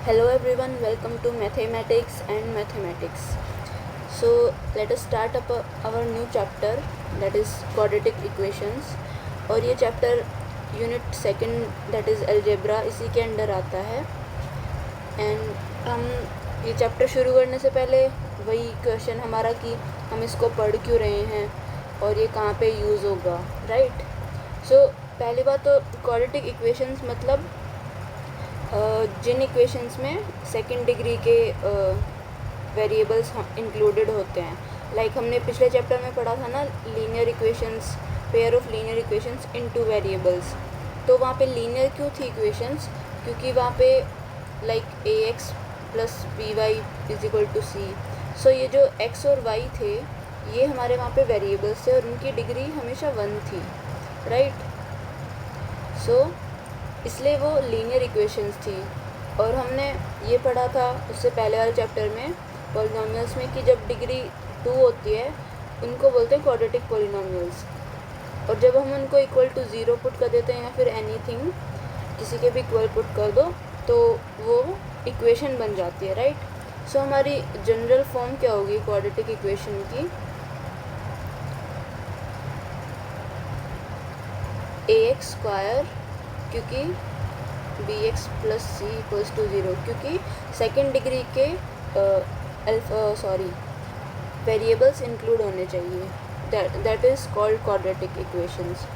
Hello everyone, welcome to Mathematics and Mathematics. So let us start up our new chapter, that is quadratic equations. और ये chapter unit second that is algebra इसी के under आता है. And हम ये chapter शुरू करने से पहले वही क्वेश्चन हमारा कि हम इसको पढ़ क्यों रहे हैं और ये कहाँ पे यूज़ होगा, राइट. सो पहली बात तो क्वाड्रेटिक इक्वेशंस मतलब जिन इक्वेशंस में सेकंड डिग्री के वेरिएबल्स इंक्लूडेड होते हैं. लाइक हमने पिछले चैप्टर में पढ़ा था ना, linear equations, pair of linear equations into variables. तो वहाँ पे लीनियर क्यों थी इक्वेशंस? क्योंकि वहाँ पे like A X plus B Y is equal to C. So ये जो एक्स और वाई थे ये हमारे वहाँ पे वेरिएबल्स थे और उनकी डिग्री हमेशा 1 थी, राइट. सो इसलिए वो लीनियर इक्वेशंस थी. और हमने ये पढ़ा था उससे पहले वाले चैप्टर में पॉलिनॉमियल्स में कि जब डिग्री 2 होती है उनको बोलते हैं क्वाड्रेटिक पॉलिनॉमियल्स. और जब हम उनको इक्वल टू 0 पुट कर देते हैं या फिर एनीथिंग किसी के भी इक्वल पुट कर दो तो वो इक्वेशन बन जाती है, राइट. सो हमारी जनरल फॉर्म क्या होगी क्वाड्रेटिक इक्वेशन की? ए एक्स स्क्वायर क्योंकि b x plus C equals to 0, क्योंकि सेकेंड डिग्री के वेरिएबल्स इंक्लूड होने चाहिए. That is called quadratic equations.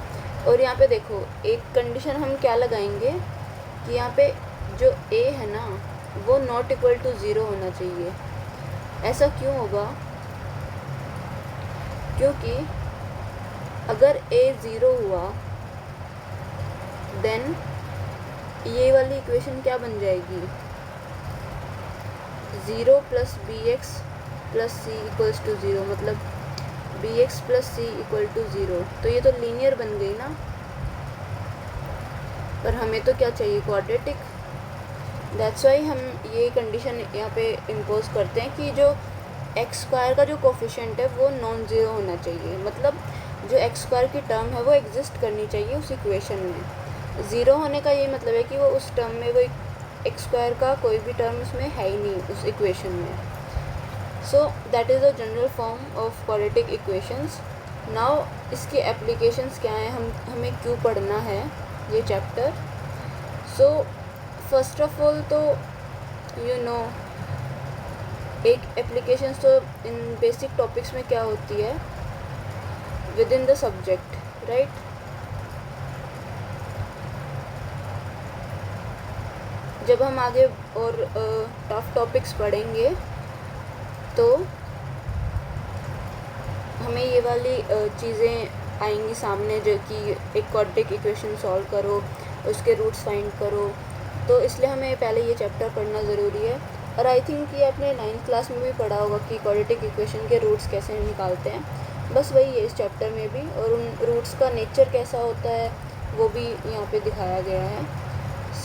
और यहाँ पे देखो एक कंडीशन हम क्या लगाएंगे कि यहाँ पे जो a है ना वो नॉट इक्वल टू 0 होना चाहिए. ऐसा क्यों होगा? क्योंकि अगर a 0 हुआ देन ये वाली इक्वेशन क्या बन जाएगी? 0 plus B x plus C equals to 0, मतलब b x plus c equal to 0. तो ये तो लीनियर बन गई ना. पर हमें तो क्या चाहिए? क्वाड्रेटिक. दैट्स वाई हम ये कंडीशन यहाँ पे इम्पोज करते हैं कि जो एक्स स्क्वायर का जो कोफिशिएंट है वो नॉन ज़ीरो होना चाहिए. मतलब जो एक्स स्क्वायर की टर्म है वो एग्जिस्ट करनी चाहिए उस इक्वेशन में. ज़ीरो होने का ये मतलब है कि वो उस टर्म में वो एक्स स्क्वायर का कोई भी टर्म उसमें है ही नहीं उस इक्वेशन में. So that is the general form of quadratic equations. Now इसकी एप्लीकेशंस क्या हैं, हमें क्यों पढ़ना है ये chapter? So first of all तो यू नो एक एप्लीकेशंस तो इन बेसिक टॉपिक्स में क्या होती है with in the subject, right. जब हम आगे और टफ टॉपिक्स पढ़ेंगे तो हमें ये वाली चीज़ें आएंगी सामने, जो कि एक क्वाड्रेटिक इक्वेशन सॉल्व करो, उसके रूट्स फाइंड करो. तो इसलिए हमें पहले ये चैप्टर पढ़ना ज़रूरी है. और आई थिंक ये आपने 9th क्लास में भी पढ़ा होगा कि क्वाड्रेटिक इक्वेशन के रूट्स कैसे निकालते हैं. बस वही है इस चैप्टर में भी. और उन रूट्स का नेचर कैसा होता है वो भी यहाँ पे दिखाया गया है.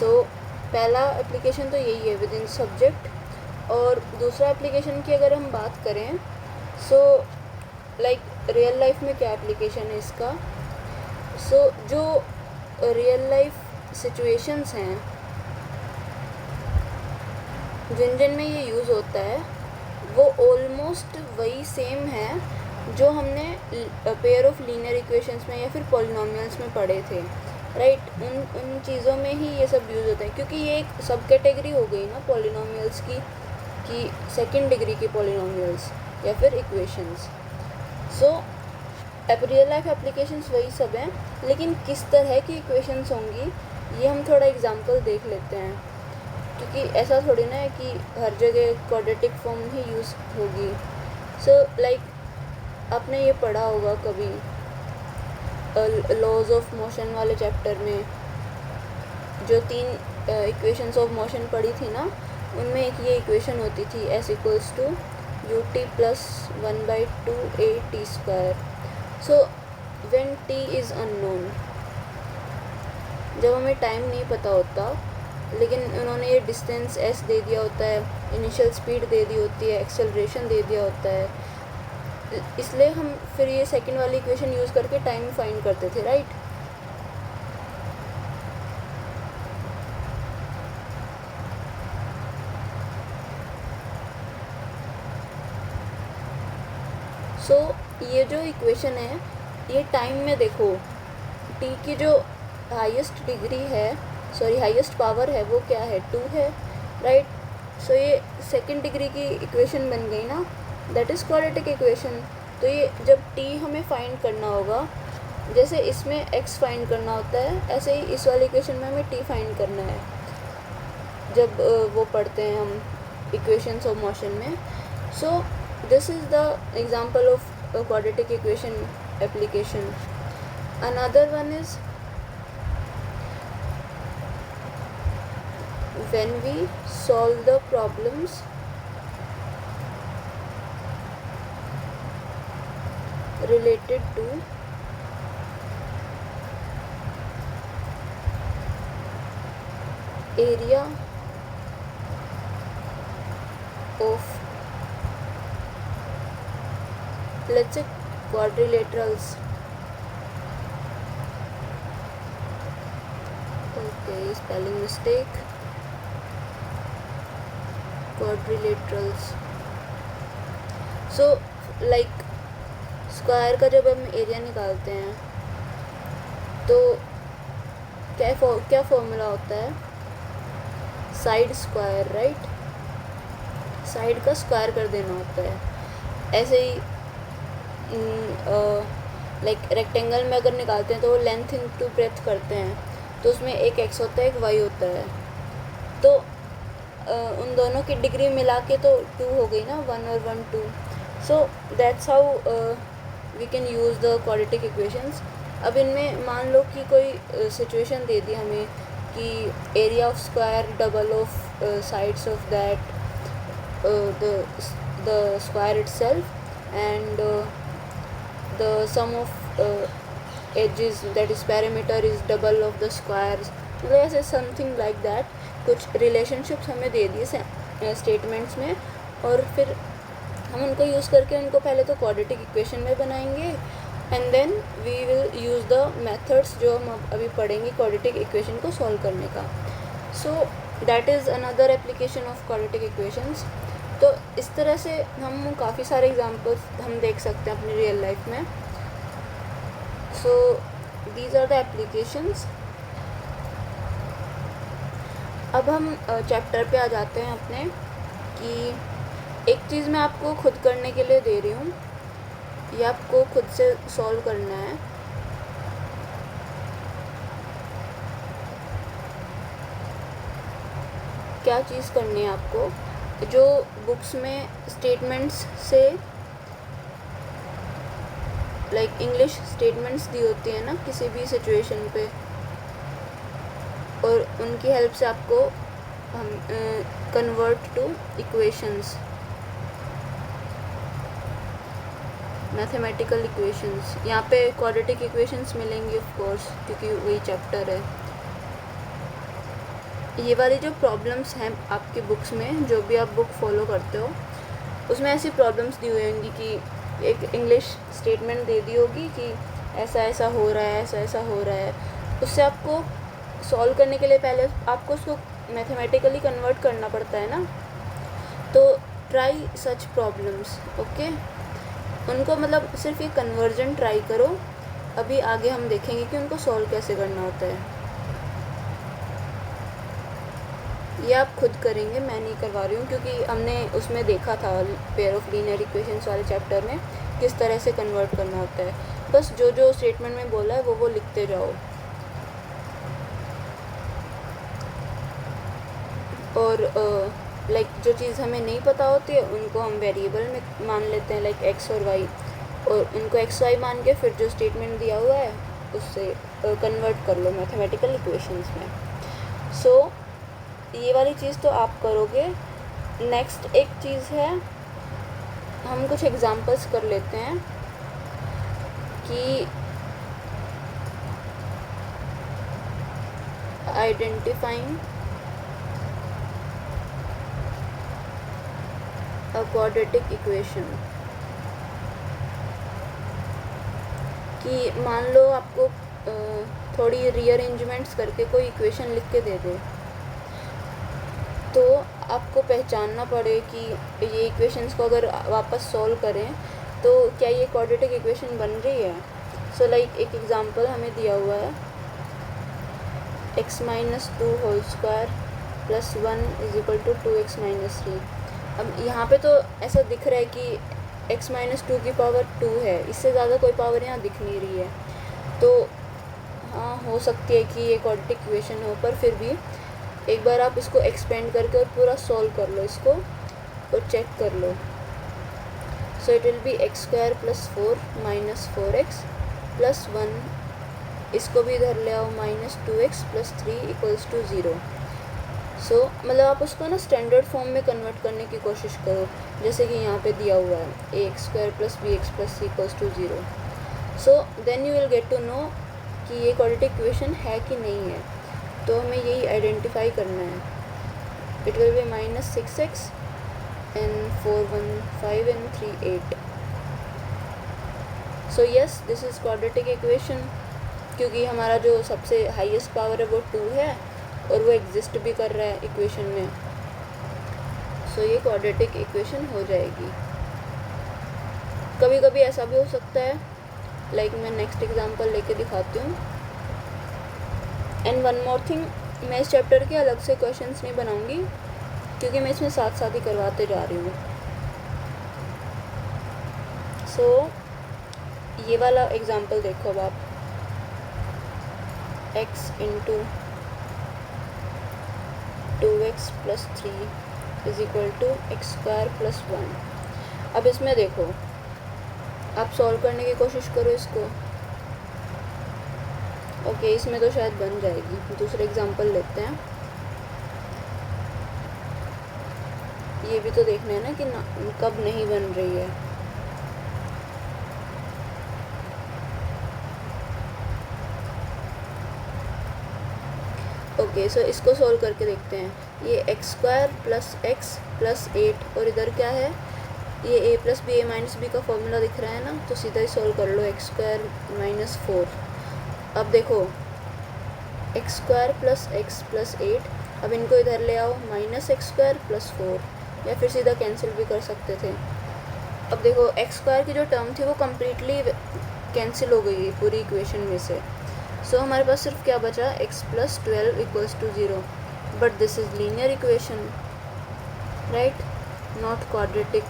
सो पहला एप्लीकेशन तो यही है विद इन सब्जेक्ट. और दूसरा एप्लीकेशन की अगर हम बात करें सो लाइक रियल लाइफ में क्या एप्लीकेशन है इसका? सो जो रियल लाइफ सिचुएशंस हैं जिन जिन में ये यूज़ होता है वो ऑलमोस्ट वही सेम है जो हमने पेयर ऑफ लीनियर इक्वेशंस में या फिर पॉलिनॉमियल्स में पढ़े थे, राइट. उन चीज़ों में ही ये सब यूज़ होता है, क्योंकि ये एक सब कैटेगरी हो गई ना पॉलिनॉमियल्स की, कि सेकंड डिग्री के पॉलिनॉमियल्स या फिर equations. So real life applications वही सब हैं, लेकिन किस तरह की इक्वेशंस होंगी ये हम थोड़ा एग्जांपल देख लेते हैं. क्योंकि ऐसा थोड़ी ना है कि हर जगह क्वाड्रेटिक फॉर्म ही यूज़ होगी. सो लाइक आपने ये पढ़ा होगा कभी लॉज ऑफ मोशन वाले चैप्टर में, जो 3 इक्वेशंस ऑफ मोशन पढ़ी थी ना, उनमें एक ये इक्वेशन होती थी s equals to u t plus 1/2 a t square. So when t is unknown, जब हमें टाइम नहीं पता होता लेकिन उन्होंने ये डिस्टेंस एस दे दिया होता है, इनिशियल स्पीड दे दी होती है, एक्सेलरेशन दे दिया होता है, इसलिए हम फिर ये सेकंड वाली इक्वेशन यूज़ करके टाइम फाइंड करते थे, राइट. सो ये जो इक्वेशन है ये टाइम में देखो t की जो हाईएस्ट डिग्री है हाईएस्ट पावर है वो क्या है 2 है, राइट। सो ये सेकंड डिग्री की इक्वेशन बन गई ना, दैट इज़ क्वाड्रेटिक इक्वेशन। तो ये जब t हमें फाइंड करना होगा, जैसे इसमें x फाइंड करना होता है ऐसे ही इस वाली इक्वेशन में हमें t फाइंड करना है जब वो पढ़ते हैं हम इक्वेशंस ऑफ मोशन में। So this is the example of quadratic equation application. Another one is when we solve the problems related to area of, let's say, quadrilaterals. Okay, spelling mistake. Quadrilaterals. So like square का जब हम area निकालते हैं तो क्या formula होता है, side square, right. Side का स्क्वायर कर देना होता है। ऐसे ही लाइक रेक्टेंगल में अगर निकालते हैं तो वो लेंथ इनटू ब्रेथ करते हैं, तो उसमें एक x होता है एक y होता है। तो उन दोनों की डिग्री मिला के तो 2 हो गई ना, 1 और 1 2। So that's how we can use the quadratic equations. अब इनमें मान लो कि कोई सिचुएशन दे दी हमें कि area of square double of sides of that the square itself and the sum of edges that is parameter is double of the squares, मतलब ऐसे समथिंग लाइक दैट। कुछ रिलेशनशिप्स हमें दे दिए स्टेटमेंट्स में, और फिर हम उनको यूज़ करके उनको पहले तो क्वाड्रेटिक इक्वेशन में बनाएंगे and then we will use the methods जो हम अभी पढ़ेंगे क्वाड्रेटिक इक्वेशन को सॉल्व करने का। So that is another application of quadratic equations. तो इस तरह से हम काफ़ी सारे एग्जांपल्स हम देख सकते हैं अपनी रियल लाइफ में। So these are the applications. अब हम चैप्टर पे आ जाते हैं अपने, कि एक चीज़ मैं आपको खुद करने के लिए दे रही हूँ, ये आपको खुद से सॉल्व करना है। क्या चीज़ करनी है आपको, जो बुक्स में स्टेटमेंट्स से लाइक इंग्लिश स्टेटमेंट्स दी होती है ना किसी भी सिचुएशन पे, और उनकी हेल्प से आपको हम convert two equations, mathematical equations. यहाँ पे क्वाड्रेटिक इक्वेशंस मिलेंगी ऑफ कोर्स, क्योंकि वही चैप्टर है। ये वाली जो प्रॉब्लम्स हैं आपकी बुक्स में, जो भी आप बुक फॉलो करते हो, उसमें ऐसी प्रॉब्लम्स दी हुई होंगी कि एक इंग्लिश स्टेटमेंट दे दी होगी कि ऐसा ऐसा हो रहा है, ऐसा ऐसा हो रहा है। उससे आपको सॉल्व करने के लिए पहले आपको उसको मैथमेटिकली कन्वर्ट करना पड़ता है ना। तो ट्राई सच प्रॉब्लम्स, ओके। उनको मतलब सिर्फ ये कन्वर्जन ट्राई करो, अभी आगे हम देखेंगे कि उनको सॉल्व कैसे करना होता है। ये आप खुद करेंगे, मैं नहीं करवा रही हूँ, क्योंकि हमने उसमें देखा था पेयर ऑफ लीनियर इक्वेशंस वाले चैप्टर में किस तरह से कन्वर्ट करना होता है। बस जो जो स्टेटमेंट में बोला है वो लिखते जाओ। और लाइक जो चीज़ हमें नहीं पता होती है उनको हम वेरिएबल में मान लेते हैं, लाइक एक्स और वाई, और उनको एक्स वाई मान के फिर जो स्टेटमेंट दिया हुआ है उससे कन्वर्ट कर लो मैथमेटिकल इक्वेशंस में। सो ये वाली चीज़ तो आप करोगे। नेक्स्ट एक चीज़ है, हम कुछ एग्जांपल्स कर लेते हैं कि आइडेंटिफाइंग अ क्वाड्रेटिक इक्वेशन। कि मान लो आपको थोड़ी रीअरेंजमेंट्स करके कोई इक्वेशन लिख के दे दे, तो आपको पहचानना पड़े कि ये इक्वेशंस को अगर वापस सॉल्व करें तो क्या ये क्वाड्रेटिक इक्वेशन बन रही है? सो लाइक एक एग्जांपल हमें दिया हुआ है, x minus 2 whole square plus 1 is equal to 2x minus 3। अब यहाँ पे तो ऐसा दिख रहा है कि x माइनस 2 की पावर 2 है, इससे ज़्यादा कोई पावर यहाँ दिख नहीं रही है। तो हाँ, हो सकती है कि ये क्वाड्रेटिक इक्वेशन हो, पर फिर भी एक बार आप इसको एक्सपेंड करके और पूरा सॉल्व कर लो इसको और चेक कर लो। So it will be X square plus 4 minus 4x plus 1, इसको भी इधर ले आओ, minus 2x plus 3 equals to 0। So मतलब आप उसको ना स्टैंडर्ड फॉर्म में कन्वर्ट करने की कोशिश करो, जैसे कि यहाँ पे दिया हुआ है A x square plus B x plus C equals to 0। So then you will get to know कि ये क्वाड्रेटिक इक्वेशन है कि नहीं है। तो हमें यही आइडेंटिफाई करना है। It will B minus 6x and 4 1 5 and 3 8। So yes, this is quadratic equation, क्योंकि हमारा जो सबसे हाईएस्ट पावर है वो 2 है और वो एग्जिस्ट भी कर रहा है इक्वेशन में। सो ये क्वाड्रेटिक इक्वेशन हो जाएगी। कभी कभी ऐसा भी हो सकता है, लाइक मैं नेक्स्ट एग्जांपल लेके दिखाती हूँ। एंड वन मोर थिंग, मैं इस चैप्टर के अलग से क्वेश्चंस नहीं बनाऊंगी, क्योंकि मैं इसमें साथ साथ ही करवाते जा रही हूँ। सो ये वाला एग्जांपल देखो अब आप, x into 2x plus 3 is equal to x square plus 1। अब इसमें देखो, आप सॉल्व करने की कोशिश करो इसको। ओके, इसमें तो शायद बन जाएगी। दूसरे एग्जांपल लेते हैं। ये भी तो देखना है ना कि कब नहीं बन रही है। ओके, सो इसको सॉल्व करके देखते हैं। ये x square plus x plus 8 और इधर क्या है, ये a plus b a minus b का फॉर्मूला दिख रहा है ना, तो सीधा ही सॉल्व कर लो। X square minus 4। अब देखो, x square plus x plus 8, अब इनको इधर ले आओ, माइनस एक्स स्क्वायर प्लस 4, या फिर सीधा कैंसिल भी कर सकते थे। अब देखो, एक्स स्क्वायर की जो टर्म थी वो कम्प्लीटली कैंसिल हो गई पूरी इक्वेशन में से। सो हमारे पास सिर्फ क्या बचा, x plus 12 equals to 0। But this is linear equation, right, not quadratic.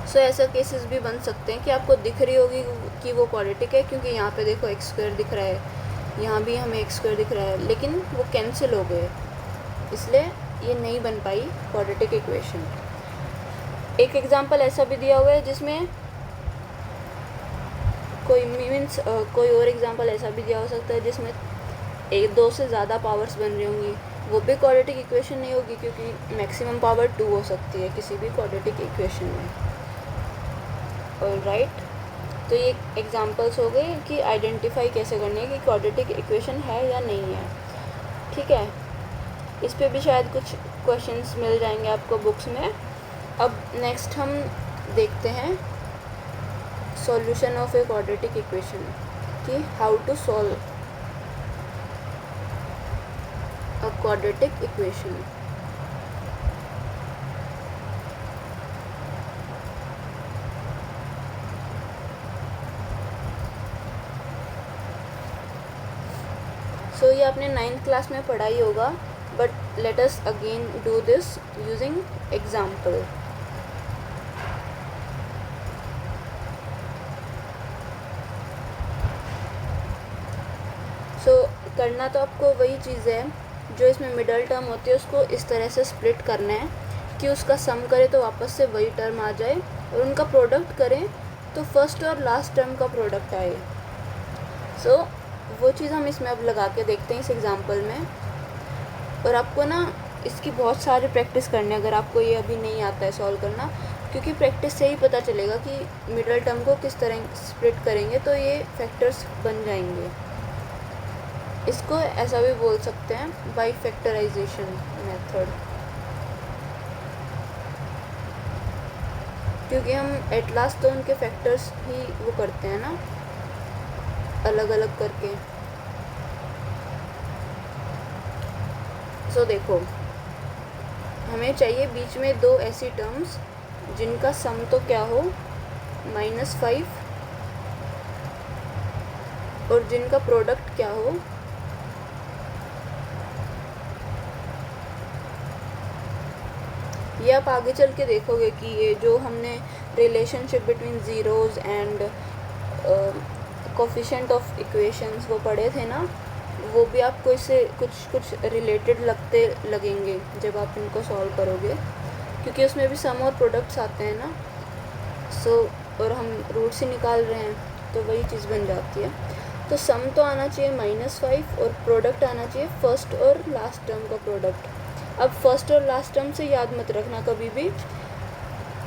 So ऐसा केसेस भी बन सकते हैं कि आपको दिख रही होगी कि वो क्वाड्रेटिक है, क्योंकि यहाँ पे देखो एक्स स्क्वायर दिख रहा है, यहाँ भी हमें एक्स स्क्वायर दिख रहा है, लेकिन वो कैंसिल हो गए, इसलिए ये नहीं बन पाई क्वाड्रेटिक इक्वेशन। एक एग्जांपल ऐसा भी दिया हुआ है जिसमें कोई और एग्जांपल ऐसा भी दिया हो सकता है जिसमें 1-2 से ज़्यादा पावर्स बन रही होंगी, वो भी क्वाड्रेटिक इक्वेशन नहीं होगी, क्योंकि मैक्सिमम पावर 2 हो सकती है किसी भी क्वाड्रेटिक इक्वेशन में। ऑलराइट, तो ये एग्जांपल्स हो गए कि आइडेंटिफाई कैसे करनी है कि क्वाड्रेटिक इक्वेशन है या नहीं है। ठीक है, इस पे भी शायद कुछ क्वेश्चंस मिल जाएंगे आपको बुक्स में। अब नेक्स्ट हम देखते हैं solution of a quadratic equation, कि how to solve a quadratic equation. So ये आपने 9th क्लास में पढ़ा ही होगा, but let us again do this using example. So करना तो आपको वही चीज़ है जो इसमें मिडल टर्म होती है, उसको इस तरह से स्प्लिट करना है कि उसका सम करें तो वापस से वही टर्म आ जाए, और उनका प्रोडक्ट करें तो फर्स्ट और लास्ट टर्म का प्रोडक्ट आए। सो वो चीज़ हम इसमें अब लगा के देखते हैं इस एग्ज़ाम्पल में। और आपको ना इसकी बहुत सारी प्रैक्टिस करनी है अगर आपको ये अभी नहीं आता है सॉल्व करना, क्योंकि प्रैक्टिस से ही पता चलेगा कि मिडल टर्म को किस तरह स्प्लिट करेंगे तो ये फैक्टर्स बन जाएंगे। इसको ऐसा भी बोल सकते हैं बाई फैक्टराइजेशन मेथड, क्योंकि हम एट लास्ट तो उनके फैक्टर्स ही वो करते हैं ना, अलग अलग करके। सो देखो, हमें चाहिए बीच में 2 ऐसी टर्म्स जिनका सम तो क्या हो -5 और जिनका प्रोडक्ट क्या हो ये आप आगे चल के देखोगे कि ये जो हमने relationship between zeros and coefficient of equations वो पढ़े थे ना, वो भी आपको इससे कुछ रिलेटेड लगेंगे जब आप इनको सॉल्व करोगे, क्योंकि उसमें भी सम और प्रोडक्ट्स आते हैं ना। और हम रूट से निकाल रहे हैं तो वही चीज़ बन जाती है। तो सम तो आना चाहिए -5 और प्रोडक्ट आना चाहिए फर्स्ट और लास्ट टर्म का प्रोडक्ट। अब फर्स्ट और लास्ट टर्म से याद मत रखना कभी भी,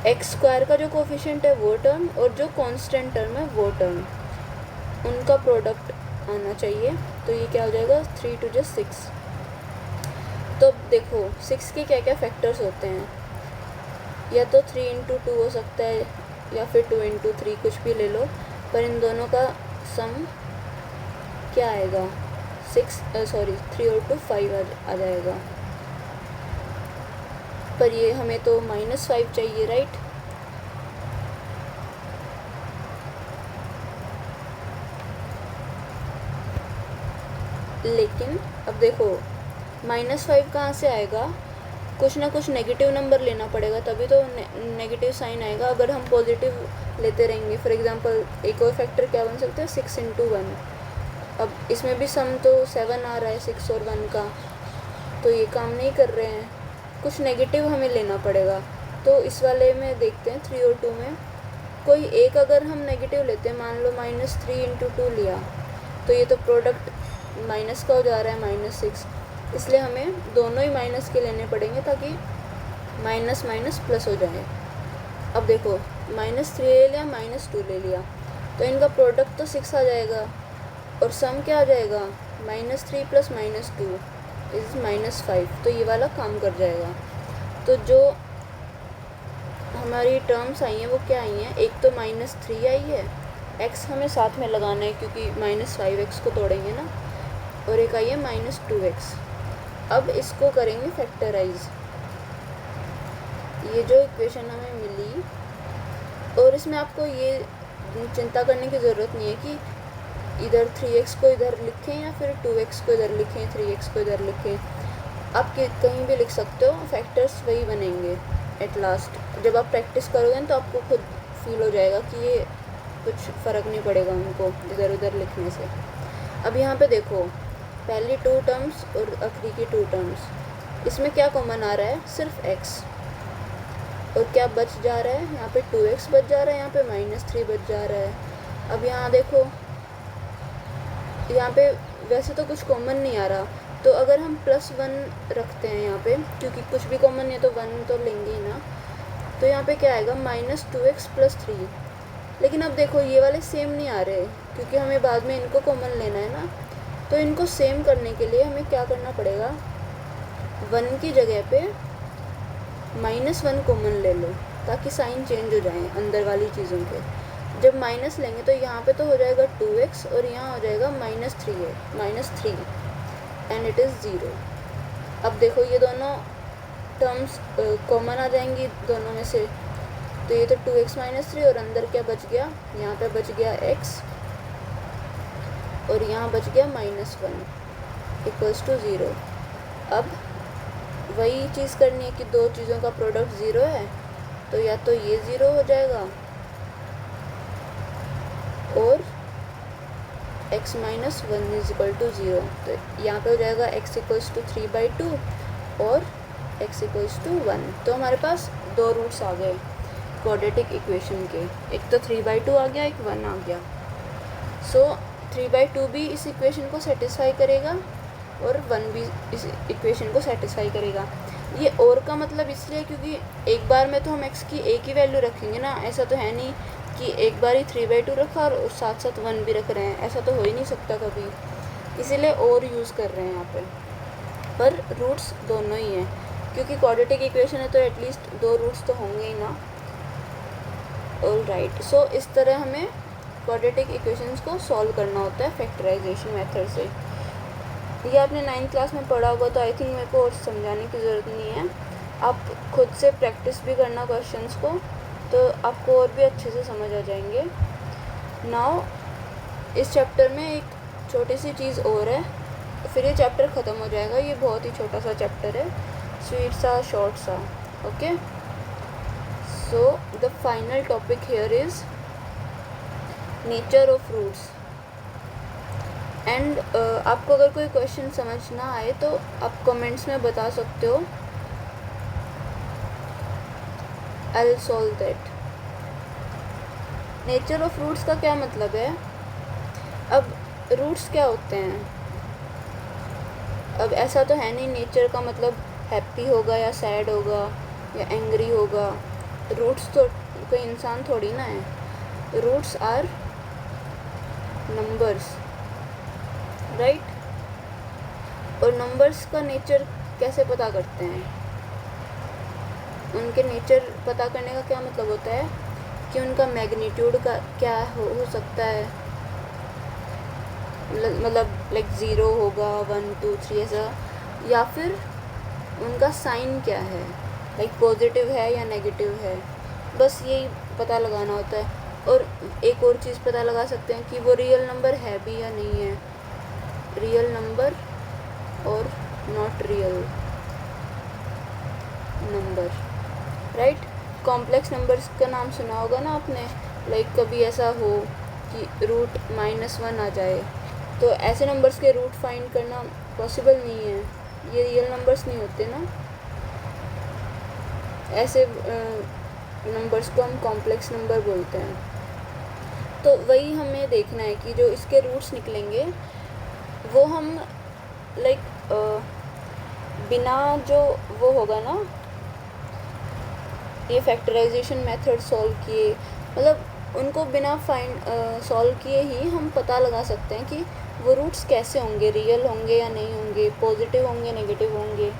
x² का जो कोफिशिएंट है वो टर्म और जो कांस्टेंट टर्म है वो टर्म, उनका प्रोडक्ट आना चाहिए। तो ये क्या हो जाएगा, 3 × 2 = 6। तो देखो 6 के क्या क्या फैक्टर्स होते हैं, या तो 3 × 2 हो सकता है या फिर 2 × 3, कुछ भी ले लो, पर इन दोनों का सम क्या आएगा, 3 और 2 5 आ जाएगा। पर ये हमें तो -5 चाहिए, राइट। लेकिन अब देखो -5 कहाँ से आएगा, कुछ ना कुछ नेगेटिव नंबर लेना पड़ेगा तभी तो नेगेटिव साइन आएगा। अगर हम पॉजिटिव लेते रहेंगे, फॉर एग्जांपल एक और फैक्टर क्या बन सकता है, 6 × 1। अब इसमें भी सम तो 7 आ रहा है 6 और 1 का, तो ये काम नहीं कर रहे हैं, कुछ नेगेटिव हमें लेना पड़ेगा। तो इस वाले में देखते हैं 3 और 2 में कोई एक अगर हम नेगेटिव लेते हैं, मान लो -3 × 2 लिया, तो ये तो प्रोडक्ट माइनस का हो जा रहा है -6, इसलिए हमें दोनों ही माइनस के लेने पड़ेंगे ताकि माइनस माइनस प्लस हो जाए। अब देखो -3 ले लिया, -2 ले लिया, तो इनका प्रोडक्ट तो 6 आ जाएगा और सम क्या आ जाएगा, -3 + -2 = -5। तो ये वाला काम कर जाएगा। तो जो हमारी टर्म्स आई हैं वो क्या आई हैं, एक तो -3 आई है, x हमें साथ में लगाना है क्योंकि -5x को तोड़ेंगे ना, और एक आई है -2x। अब इसको करेंगे फैक्टराइज, ये जो इक्वेशन हमें मिली, और इसमें आपको ये चिंता करने की ज़रूरत नहीं है कि इधर 3x को इधर लिखें या फिर 2x को इधर लिखें, 3x को इधर लिखें, आप कहीं भी लिख सकते हो, फैक्टर्स वही बनेंगे एट लास्ट। जब आप प्रैक्टिस करोगे तो आपको खुद फील हो जाएगा कि ये कुछ फ़र्क नहीं पड़ेगा उनको इधर उधर लिखने से। अब यहाँ पे देखो पहली 2 टर्म्स और आखिरी की 2 टर्म्स, इसमें क्या कॉमन आ रहा है, सिर्फ x, और क्या बच जा रहा है, यहाँ पे 2x बच जा रहा है, यहाँ पे -3 बच जा रहा है। अब यहाँ देखो, यहाँ पे वैसे तो कुछ कॉमन नहीं आ रहा, तो अगर हम +1 रखते हैं यहाँ पे, क्योंकि कुछ भी कॉमन नहीं है तो 1 तो लेंगे ही ना, तो यहाँ पे क्या आएगा, -2x + 3। लेकिन अब देखो ये वाले सेम नहीं आ रहे, क्योंकि हमें बाद में इनको कॉमन लेना है ना। तो इनको सेम करने के लिए हमें क्या करना पड़ेगा, 1 की जगह पे -1 कॉमन ले लो, ताकि साइन चेंज हो जाए अंदर वाली चीज़ों के। जब माइनस लेंगे तो यहाँ पे तो हो जाएगा 2x और यहाँ हो जाएगा -3 एंड इट इज़ 0। अब देखो ये दोनों टर्म्स कॉमन आ जाएंगी दोनों में से, तो ये तो 2x - 3 और अंदर क्या बच गया, यहाँ पे बच गया x और यहाँ बच गया -1 = 0। अब वही चीज़ करनी है कि दो चीज़ों का प्रोडक्ट 0 है, तो या तो ये 0 हो जाएगा और x - 1 = 0। तो यहाँ पे हो जाएगा x = 3/2 और x = 1। तो हमारे पास 2 रूट्स आ गए क्वाड्रेटिक इक्वेशन के, एक तो 3/2 आ गया, एक 1 आ गया। सो 3/2 भी इस इक्वेशन को सेटिस्फाई करेगा और 1 भी इस इक्वेशन को सेटिस्फाई करेगा। ये और का मतलब इसलिए क्योंकि एक बार में तो हम x की एक ही वैल्यू रखेंगे ना, ऐसा तो है नहीं कि एक बार ही 3/2 रखा और साथ साथ 1 भी रख रहे हैं, ऐसा तो हो ही नहीं सकता कभी, इसीलिए और यूज़ कर रहे हैं यहाँ पे। पर रूट्स दोनों ही हैं, क्योंकि क्वाड्रेटिक इक्वेशन है तो एटलीस्ट 2 रूट्स तो होंगे ही ना। ऑल राइट, सो इस तरह हमें क्वाड्रेटिक इक्वेशंस को सॉल्व करना होता है फैक्टराइजेशन मेथड से। ये आपने 9th क्लास में पढ़ा होगा, तो आई थिंक मेरे को और समझाने की ज़रूरत नहीं है, आप खुद से प्रैक्टिस भी करना क्वेश्चंस को, तो आपको और भी अच्छे से समझ आ जाएंगे। नाउ इस चैप्टर में एक छोटी सी चीज़ और है, फिर ये चैप्टर ख़त्म हो जाएगा। ये बहुत ही छोटा सा चैप्टर है, स्वीट सा, शॉर्ट सा। Okay, so the final topic here is nature of fruits. And आपको अगर कोई क्वेश्चन समझ ना आए तो आप कमेंट्स में बता सकते हो, I will solve that. Nature of fruits का क्या मतलब है? अब रूट्स क्या होते हैं? अब ऐसा तो है नहीं नेचर का मतलब हैप्पी होगा या सैड होगा या एंग्री होगा। रूट्स तो कोई इंसान थोड़ी ना है। Roots are numbers, right? और नंबर्स का नेचर कैसे पता करते हैं? उनके नेचर पता करने का क्या मतलब होता है कि उनका मैग्नीट्यूड का क्या हो सकता है, मतलब लाइक 0 होगा, 1 2 3 ऐसा, या फिर उनका साइन क्या है, लाइक पॉजिटिव है या नेगेटिव है। बस यही पता लगाना होता है। और एक और चीज़ पता लगा सकते हैं कि वो रियल नंबर है भी या नहीं है, रियल नंबर और not real number, right? Complex numbers का नाम सुना होगा ना आपने, लाइक कभी ऐसा हो कि रूट -1 आ जाए, तो ऐसे नंबर्स के रूट फाइंड करना पॉसिबल नहीं है, ये रियल नंबर्स नहीं होते ना। ऐसे नंबर्स को हम कॉम्प्लेक्स नंबर बोलते हैं। तो वही हमें देखना है कि जो इसके रूट्स निकलेंगे वो हम लाइक बिना जो वो होगा ना, ये फैक्टराइजेशन मेथड सॉल्व किए, मतलब उनको बिना सॉल्व किए ही हम पता लगा सकते हैं कि वो रूट्स कैसे होंगे, रियल होंगे या नहीं होंगे, पॉजिटिव होंगे, नेगेटिव होंगे।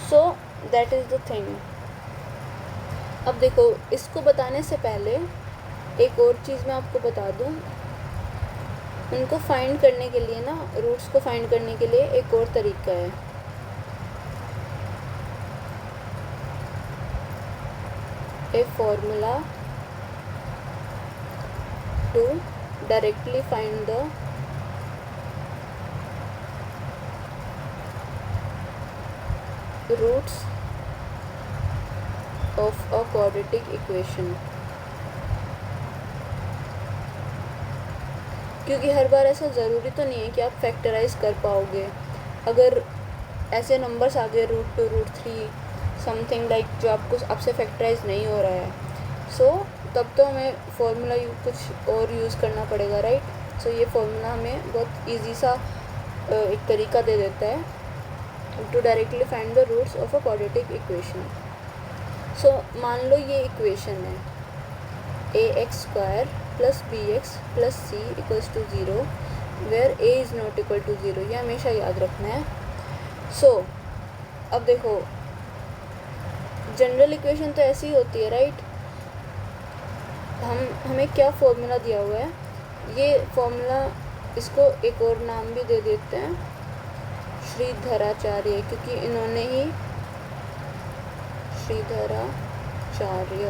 So that is the thing. अब देखो, इसको बताने से पहले एक और चीज़ मैं आपको बता दूँ। उनको फाइंड करने के लिए ना, रूट्स को फाइंड करने के लिए एक और तरीका है। A formula to directly find the roots of a quadratic equation. क्योंकि हर बार ऐसा ज़रूरी तो नहीं है कि आप फैक्टराइज कर पाओगे। अगर ऐसे नंबर्स आ गए √2, √3 समथिंग, लाइक जो आपसे फैक्टराइज नहीं हो रहा है, सो तब तो हमें फॉर्मूला कुछ और यूज़ करना पड़ेगा, राइट? सो ये फॉर्मूला हमें बहुत इजी सा एक तरीका दे देता है to directly find the roots of a quadratic equation. So मान लो ये इक्वेशन है ax² + bx + c = 0 where a is not equal to 0। ये हमेशा याद रखना है। सो अब देखो, जनरल इक्वेशन तो ऐसी ही होती है, राइट? हमें क्या फॉर्मूला दिया हुआ है, ये फॉर्मूला, इसको एक और नाम भी दे देते हैं श्रीधराचार्य, क्योंकि इन्होंने ही श्रीधराचार्य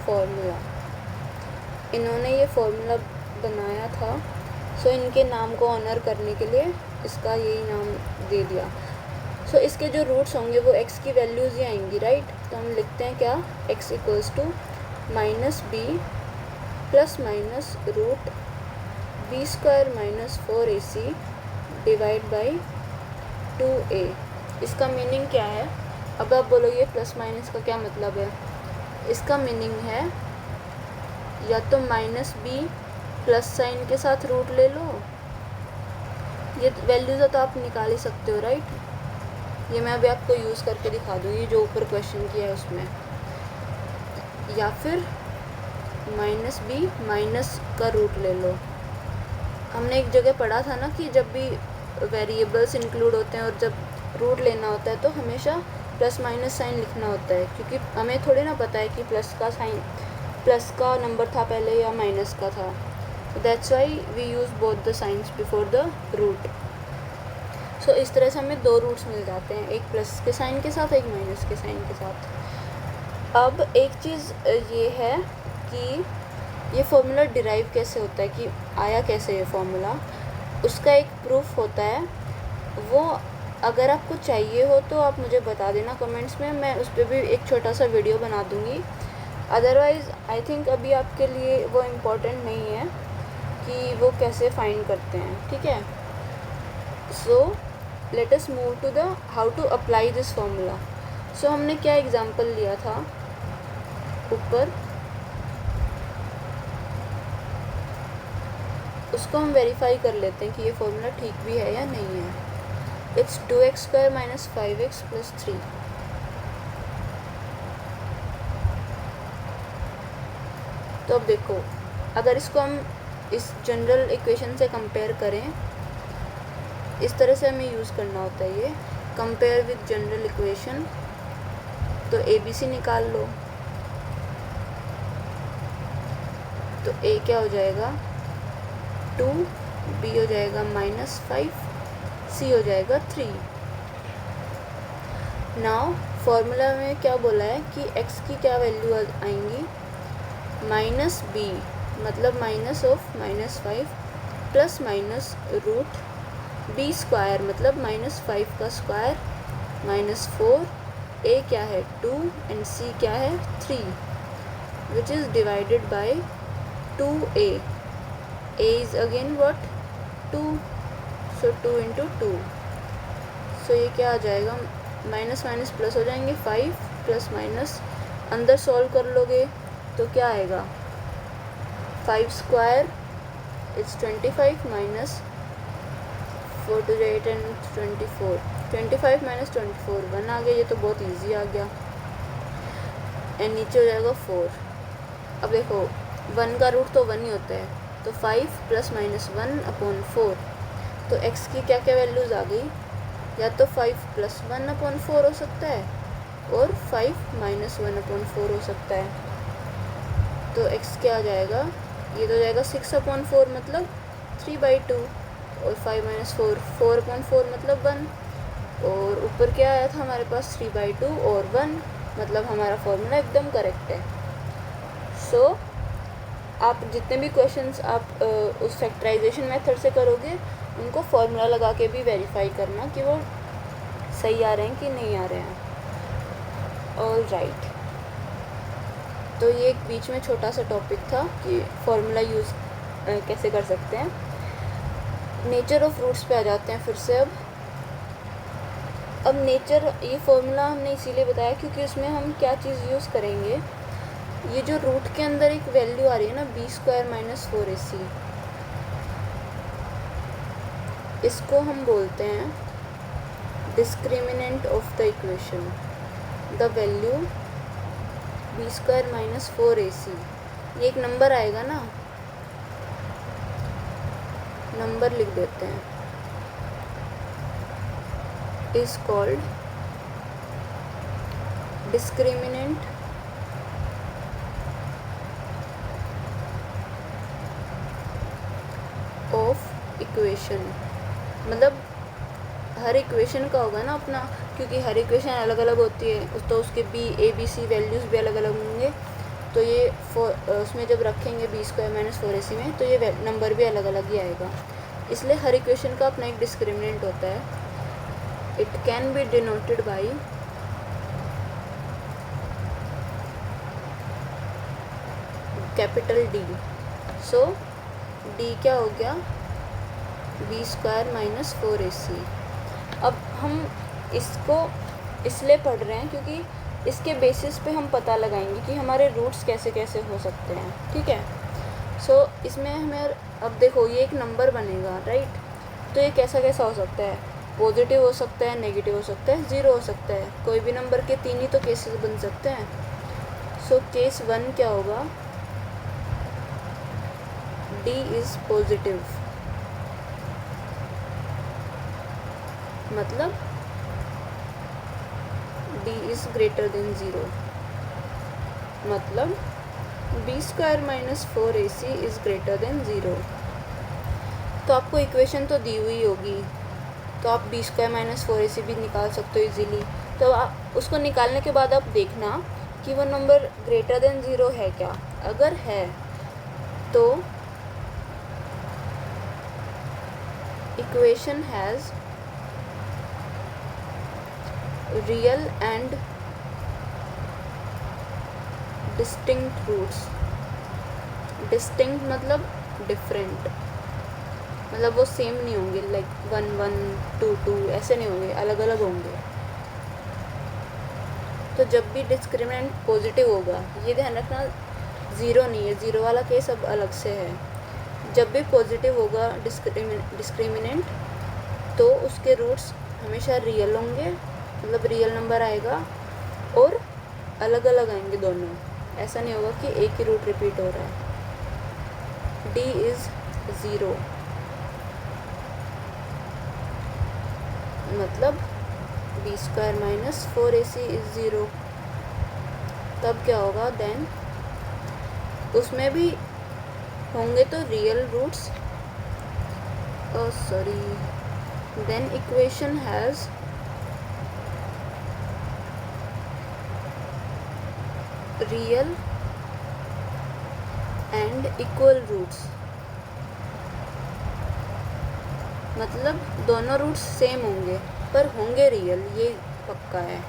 फॉर्मूला, इन्होंने ये फॉर्मूला बनाया था। सो इनके नाम को ऑनर करने के लिए इसका यही नाम दे दिया। सो इसके जो रूट्स होंगे वो x की वैल्यूज़ ही आएंगी, राइट? तो हम लिखते हैं क्या, x = -b ± √b² - 4ac / 2a। इसका मीनिंग क्या है? अब आप बोलोगे प्लस माइनस का क्या मतलब है? इसका मीनिंग है या तो -b प्लस साइन के साथ रूट ले लो, ये वैल्यूज़ तो आप निकाल ही सकते हो, राइट? ये मैं अभी आपको यूज़ करके दिखा दूँगी जो ऊपर क्वेश्चन किया है उसमें। या फिर -b माइनस का रूट ले लो। हमने एक जगह पढ़ा था ना कि जब भी वेरिएबल्स इंक्लूड होते हैं और जब रूट लेना होता है तो हमेशा प्लस माइनस साइन लिखना होता है, क्योंकि हमें थोड़ी ना पता है कि प्लस का नंबर था पहले या माइनस का था। That's why we use both the signs before the root. So इस तरह से हमें दो रूट्स मिल जाते हैं, एक प्लस के साइन के साथ, एक माइनस के साइन के साथ। अब एक चीज़ ये है कि ये फॉर्मूला डिराइव कैसे होता है, कि आया कैसे ये फॉर्मूला, उसका एक प्रूफ होता है। वो अगर आपको चाहिए हो तो आप मुझे बता देना कमेंट्स में, मैं उस पर भी एक छोटा सा वीडियो बना दूँगी। अदरवाइज़ आई थिंक अभी आपके लिए वो इम्पोर्टेंट नहीं है कि वो कैसे फाइंड करते हैं, ठीक है। So let us move to the how to apply this formula. So हमने क्या एग्जांपल लिया था ऊपर, उसको हम वेरीफाई कर लेते हैं कि ये फॉर्मूला ठीक भी है या नहीं है। It's 2x² - 5x + 3। तो अब देखो, अगर इसको हम इस जनरल इक्वेशन से कंपेयर करें, इस तरह से हमें यूज़ करना होता है ये, कंपेयर विद जनरल इक्वेशन। तो ABC निकाल लो, तो A क्या हो जाएगा 2, B हो जाएगा -5, C हो जाएगा 3। नाउ फॉर्मूला में क्या बोला है कि x की क्या वैल्यू आएंगी, -b मतलब minus of -5 plus minus root b² मतलब -5 का स्क्वायर -4, a क्या है 2 एंड c क्या है 3, which is divided by 2a। a is again what 2, सो 2 × 2। सो ये क्या आ जाएगा, माइनस माइनस प्लस हो जाएंगे, 5 प्लस माइनस अंदर सॉल्व कर लोगे तो क्या आएगा, 5² इट्स 25 माइनस 4 to 8 and 24, 25 - 24 1 आ गया, ये तो बहुत इजी आ गया। एंड नीचे हो जाएगा 4। अब देखो 1 का रूट तो 1 ही होता है, तो 5 + -1/4। तो x की क्या क्या वैल्यूज़ आ गई, या तो 5 + 1/4 हो सकता है और 5 - 1/4 हो सकता है। तो x क्या आ जाएगा, ये तो जाएगा 6/4 मतलब 3/2, और 5 - 4 4/4 मतलब 1, और ऊपर क्या आया था हमारे पास 3/2 और 1, मतलब हमारा फॉर्मूला एकदम करेक्ट है। सो आप जितने भी क्वेश्चंस आप उस फैक्टराइजेशन मेथड से करोगे, उनको फॉर्मूला लगा के भी वेरीफाई करना कि वो सही आ रहे हैं कि नहीं आ रहे हैं। ऑल राइट, तो ये एक बीच में छोटा सा टॉपिक था कि फॉर्मूला यूज़ कैसे कर सकते हैं। नेचर ऑफ रूट्स पे आ जाते हैं फिर से। अब नेचर, ये फॉर्मूला हमने इसीलिए बताया क्योंकि उसमें हम क्या चीज़ यूज़ करेंगे, ये जो रूट के अंदर एक वैल्यू आ रही है ना b² - 4ac, इसको हम बोलते हैं discriminant of the equation. The value b² - 4ac, ये एक नंबर आएगा ना, नंबर लिख देते हैं, is called discriminant of equation. मतलब हर इक्वेशन का होगा ना अपना, क्योंकि हर इक्वेशन अलग अलग होती है, तो उसके ABC वैल्यूज़ भी अलग अलग होंगे। तो ये उसमें जब रखेंगे b² - 4ac में, तो ये नंबर भी अलग अलग ही आएगा। इसलिए हर इक्वेशन का अपना एक डिस्क्रिमिनेंट होता है। It can be denoted by capital D। So D क्या हो गया, b² - 4ac। अब हम इसको इसलिए पढ़ रहे हैं क्योंकि इसके बेसिस पे हम पता लगाएंगे कि हमारे रूट्स कैसे कैसे हो सकते हैं, ठीक है। सो इसमें हमें अब देखो, ये एक नंबर बनेगा, राइट। तो ये कैसा कैसा हो सकता है, पॉजिटिव हो सकता है, नेगेटिव हो सकता है, ज़ीरो हो सकता है। कोई भी नंबर के 3 ही तो केसेस बन सकते हैं। सो केस 1 क्या होगा, D इज़ पॉजिटिव, मतलब D इज़ ग्रेटर देन 0, मतलब b² - 4ac is greater than 0। तो आपको इक्वेशन तो दी हुई होगी, तो आप बी स्क्वायर माइनस 4ac भी निकाल सकते हो इजीली। तो आप उसको निकालने के बाद आप देखना कि वो नंबर ग्रेटर देन 0 है क्या। अगर है तो equation has real and distinct roots. Distinct मतलब डिफरेंट, मतलब वो सेम नहीं होंगे, लाइक 1 1 2 2 ऐसे नहीं होंगे, अलग अलग होंगे। तो जब भी डिस्क्रिमिनेंट पॉजिटिव होगा, ये ध्यान रखना 0 नहीं है, 0 वाला केस अब अलग से है। जब भी पॉजिटिव होगा डिस्क्रिमिनेंट तो उसके रूट्स हमेशा रियल होंगे, मतलब रियल नंबर आएगा, और अलग अलग आएंगे दोनों। ऐसा नहीं होगा कि एक ही रूट रिपीट हो रहा है। d इज़ 0, मतलब B square minus 4ac is 0। तब क्या होगा, देन उसमें भी होंगे तो real roots, then equation has real and equal roots, मतलब दोनों रूट्स सेम होंगे पर होंगे रियल, ये पक्का है।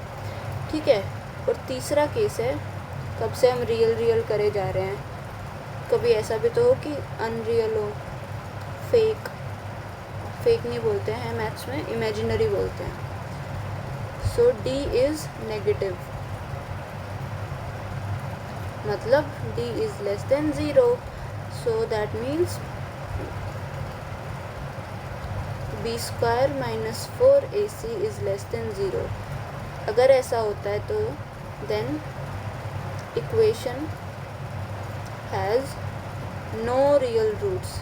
ठीक है। और तीसरा केस है, कब से हम रियल करे जा रहे हैं, कभी ऐसा भी तो हो कि अनरियल हो, फेक नहीं बोलते हैं मैथ्स में, इमेजिनरी बोलते हैं। सो d इज़ नेगेटिव, मतलब d is less than 0, so that means b square minus 4ac is less than 0। अगर ऐसा होता है तो then equation has no real roots.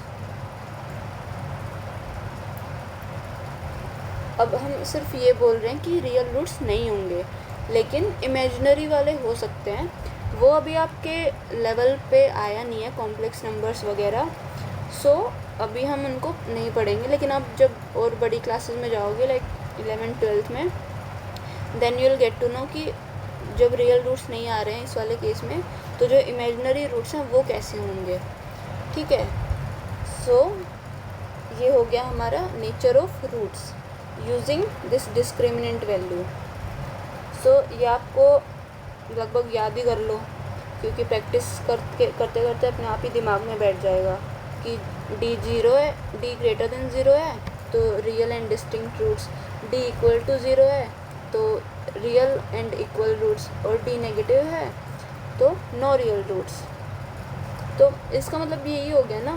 अब हम सिर्फ ये बोल रहे हैं कि रियल रूट्स नहीं होंगे, लेकिन इमेजिनरी वाले हो सकते हैं। वो अभी आपके लेवल पे आया नहीं है, कॉम्प्लेक्स नंबर्स वगैरह, सो अभी हम उनको नहीं पढ़ेंगे। लेकिन आप जब और बड़ी क्लासेस में जाओगे, लाइक 11th 12th में, then you will get to know कि जब रियल रूट्स नहीं आ रहे हैं इस वाले केस में, तो जो इमेजिनरी रूट्स हैं वो कैसे होंगे। ठीक है। सो ये हो गया हमारा nature of roots using this discriminant value. So ये आपको लगभग याद ही कर लो, क्योंकि प्रैक्टिस करते करते अपने आप ही दिमाग में बैठ जाएगा कि d 0 है, d ग्रेटर देन 0 है तो real and distinct roots, d equal to 0 है तो रियल एंड इक्वल रूट्स, और d नेगेटिव है तो नो रियल रूट्स। तो इसका मतलब यही हो गया ना,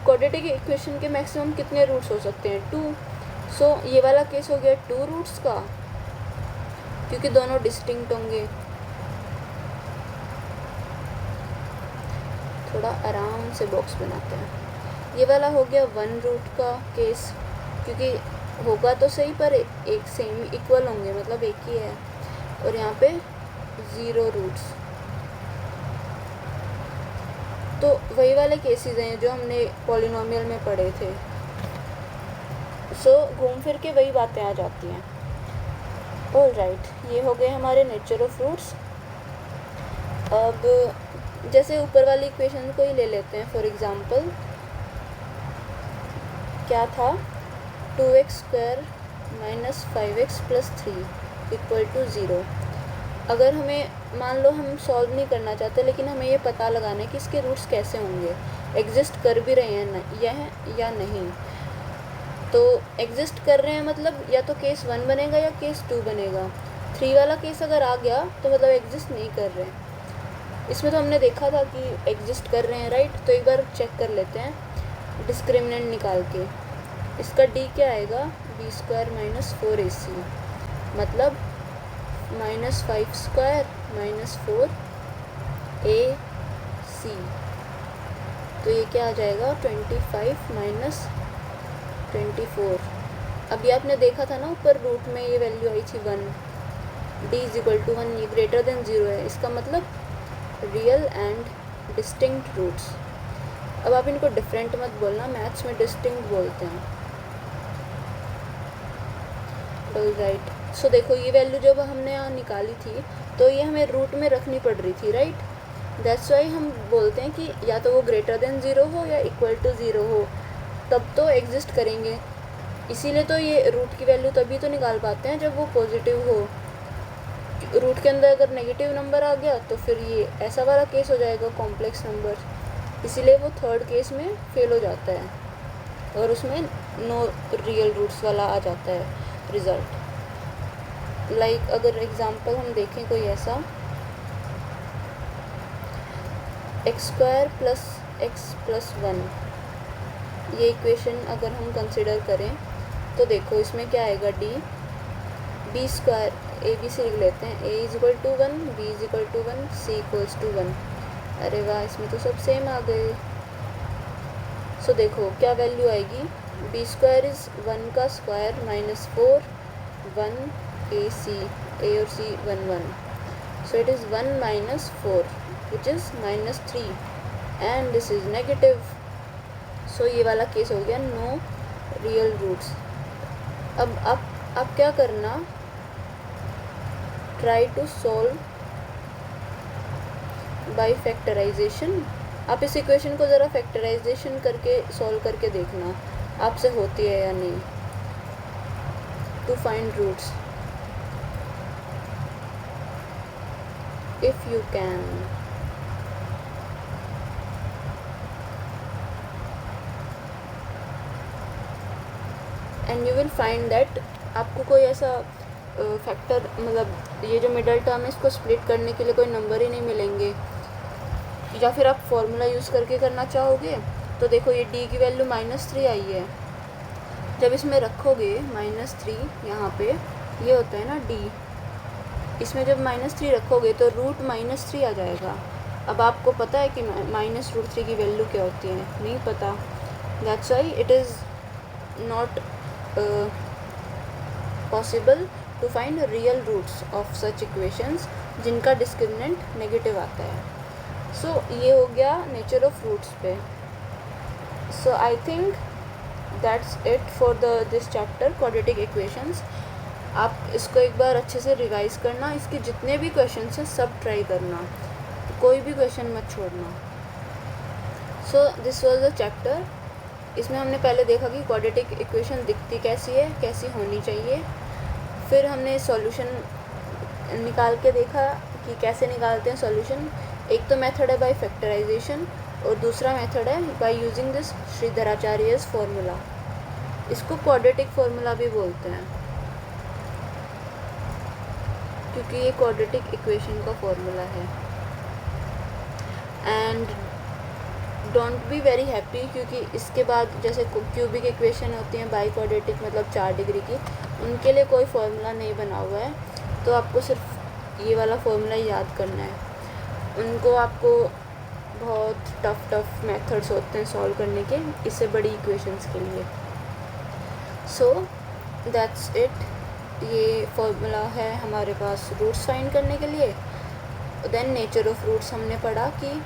क्वाड्रेटिक इक्वेशन के मैक्सिमम कितने रूट्स हो सकते हैं, 2। सो ये वाला केस हो गया 2 रूट्स का, क्योंकि दोनों डिस्टिंक्ट होंगे। थोड़ा आराम से बॉक्स बनाते हैं। ये वाला हो गया 1 रूट का केस, क्योंकि होगा तो सही पर एक सेम इक्वल होंगे, मतलब एक ही है। और यहाँ पे 0 रूट्स, तो वही वाले केसेस हैं जो हमने पॉलिनोमियल में पढ़े थे। सो घूम फिर के वही बातें आ जाती हैं। ऑलराइट, ये हो गए हमारे नेचर ऑफ रूट्स। अब जैसे ऊपर वाली इक्वेशन को ही ले लेते हैं फॉर एग्जांपल। क्या था, 2x² minus 5x plus 3 equal to 0। अगर हमें मान लो हम सॉल्व नहीं करना चाहते, लेकिन हमें ये पता लगाना है कि इसके रूट्स कैसे होंगे, एग्जिस्ट कर भी रहे हैं या नहीं। तो एग्जिस्ट कर रहे हैं मतलब या तो केस 1 बनेगा या केस 2 बनेगा। 3 वाला केस अगर आ गया तो मतलब एग्जिस्ट नहीं कर रहे हैं। इसमें तो हमने देखा था कि एग्जिस्ट कर रहे हैं, राइट। तो एक बार चेक कर लेते हैं डिस्क्रिमिनेंट निकाल के। इसका d क्या आएगा, बी स्क्वायर माइनस 4ac, मतलब माइनस 5² माइनस 4ac। तो ये क्या आ जाएगा, 25 माइनस 24। अभी आपने देखा था ना ऊपर रूट में ये वैल्यू आई थी 1, d इज इक्वल टू 1, ये ग्रेटर देन 0 है, इसका मतलब रियल एंड डिस्टिंक्ट रूट्स। अब आप इनको डिफरेंट मत बोलना, मैथ्स में डिस्टिंक्ट बोलते हैं। राइट। सो देखो ये वैल्यू जब हमने यहाँ निकाली थी तो ये हमें रूट में रखनी पड़ रही थी, राइट। दैट्स वाई हम बोलते हैं कि या तो वो ग्रेटर देन ज़ीरो हो या इक्वल टू ज़ीरो हो, तब तो एग्जिस्ट करेंगे। इसीलिए तो ये रूट की वैल्यू तभी तो निकाल पाते हैं जब वो पॉजिटिव हो। रूट के अंदर अगर नेगेटिव नंबर आ गया तो फिर ये ऐसा वाला केस हो जाएगा, कॉम्प्लेक्स नंबर, इसीलिए वो थर्ड केस में फेल हो जाता है और उसमें नो रियल रूट्स वाला आ जाता है रिज़ल्ट। लाइक अगर एग्जांपल हम देखें कोई ऐसा, x² प्लस x प्लस 1, ये इक्वेशन अगर हम कंसिडर करें तो देखो इसमें क्या आएगा, b² ए बी से लिख लेते हैं, a is equal to 1, b is equal to 1, c equals to 1। अरे वाह, इसमें तो सब सेम आ गए। सो देखो क्या वैल्यू आएगी, b² इज़ 1 का स्क्वायर माइनस 4, 1 a और c 1 1, so it is 1 minus 4 which is minus 3 and this is negative, so ये वाला केस हो गया नो रियल रूट्स। अब क्या करना, try to solve by factorization. आप इस इक्वेशन को ज़रा फैक्टराइजेशन करके सॉल्व करके देखना आपसे होती है या नहीं, to find roots if you can। and you will find that आपको कोई ऐसा फैक्टर मतलब ये जो मिडल टर्म है इसको स्प्लिट करने के लिए कोई नंबर ही नहीं मिलेंगे, या फिर आप फॉर्मूला यूज़ करके करना चाहोगे तो देखो ये d की वैल्यू -3 आई है, जब इसमें रखोगे -3 यहाँ पे, ये होता है ना d, इसमें जब -3 रखोगे तो रूट -3 आ जाएगा। अब आपको पता है कि -√3 की वैल्यू क्या होती है, नहीं पता, that's why it is not possible to find real roots of such equations जिनका डिस्क्रिमिनेंट नेगेटिव आता है। सो ये हो गया नेचर ऑफ रूट्स पे। So I think that's it for this chapter quadratic equations. आप इसको एक बार अच्छे से रिवाइज़ करना, इसके जितने भी क्वेश्चंस हैं सब ट्राई करना, कोई भी क्वेश्चन मत छोड़ना। So this was the chapter. इसमें हमने पहले देखा कि क्वाड्रेटिक इक्वेशन दिखती कैसी है, कैसी होनी चाहिए, फिर हमने सॉल्यूशन निकाल के देखा कि कैसे निकालते हैं सॉल्यूशन। एक तो मेथड है बाय फैक्टराइजेशन और दूसरा मेथड है बाय यूजिंग दिस श्रीधराचार्यस फार्मूला। इसको क्वाड्रेटिक फार्मूला भी बोलते हैं क्योंकि ये क्वाड्रेटिक इक्वेशन का फॉर्मूला है। And don't be very happy क्योंकि इसके बाद जैसे क्यूबिक इक्वेशन होती हैं बाई क्वाड्रेटिक मतलब 4 डिग्री की, उनके लिए कोई फार्मूला नहीं बना हुआ है, तो आपको सिर्फ ये वाला फार्मूला याद करना है। उनको आपको बहुत टफ मेथड्स होते हैं सॉल्व करने के, इससे बड़ी इक्वेशंस के लिए। So that's it. ये फॉर्मूला है हमारे पास रूट्स फाइंड करने के लिए। देन नेचर ऑफ रूट्स हमने पढ़ा कि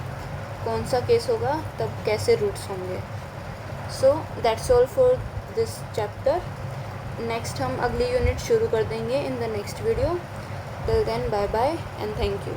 कौन सा केस होगा तब कैसे रूट्स होंगे। So that's all for this chapter. Next हम अगली यूनिट शुरू कर देंगे in the next video. Till then bye bye and thank you.